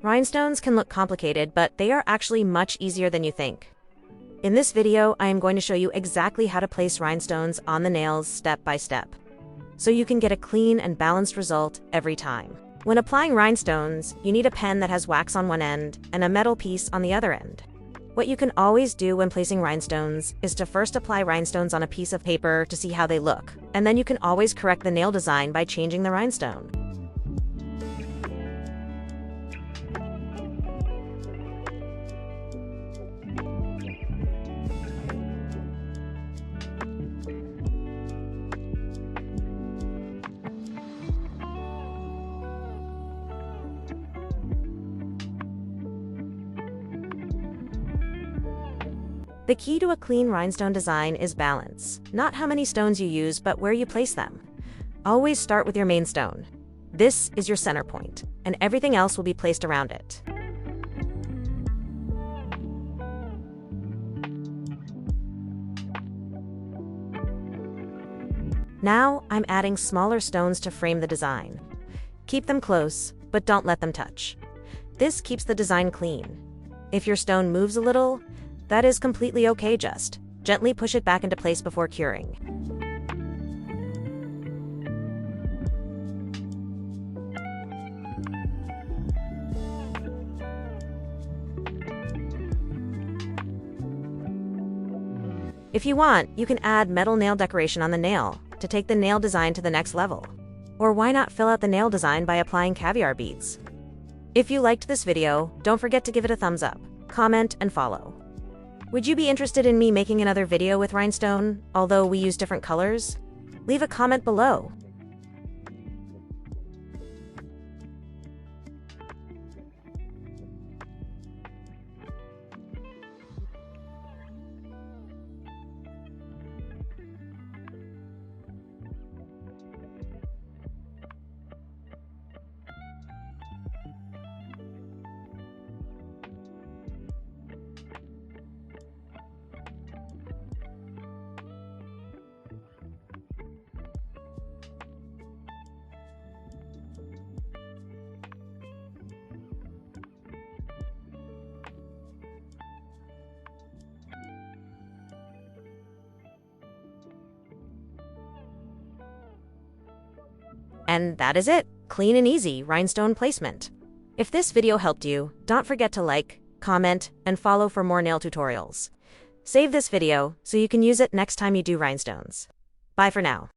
Rhinestones can look complicated, but they are actually much easier than you think. In this video, I am going to show you exactly how to place rhinestones on the nails step by step, so you can get a clean and balanced result every time. When applying rhinestones, you need a pen that has wax on one end and a metal piece on the other end. What you can always do when placing rhinestones is to first apply rhinestones on a piece of paper to see how they look, and then you can always correct the nail design by changing the rhinestone. The key to a clean rhinestone design is balance. Not how many stones you use, but where you place them. Always start with your main stone. This is your center point, and everything else will be placed around it. Now, I'm adding smaller stones to frame the design. Keep them close, but don't let them touch. This keeps the design clean. If your stone moves a little, that is completely okay. Just gently push it back into place before curing. If you want, you can add metal nail decoration on the nail to take the nail design to the next level. Or why not fill out the nail design by applying caviar beads? If you liked this video, don't forget to give it a thumbs up, comment, and follow. Would you be interested in me making another video with rhinestone, although we use different colors? Leave a comment below. And that is it. Clean and easy rhinestone placement. If this video helped you, don't forget to like, comment, and follow for more nail tutorials. Save this video so you can use it next time you do rhinestones. Bye for now.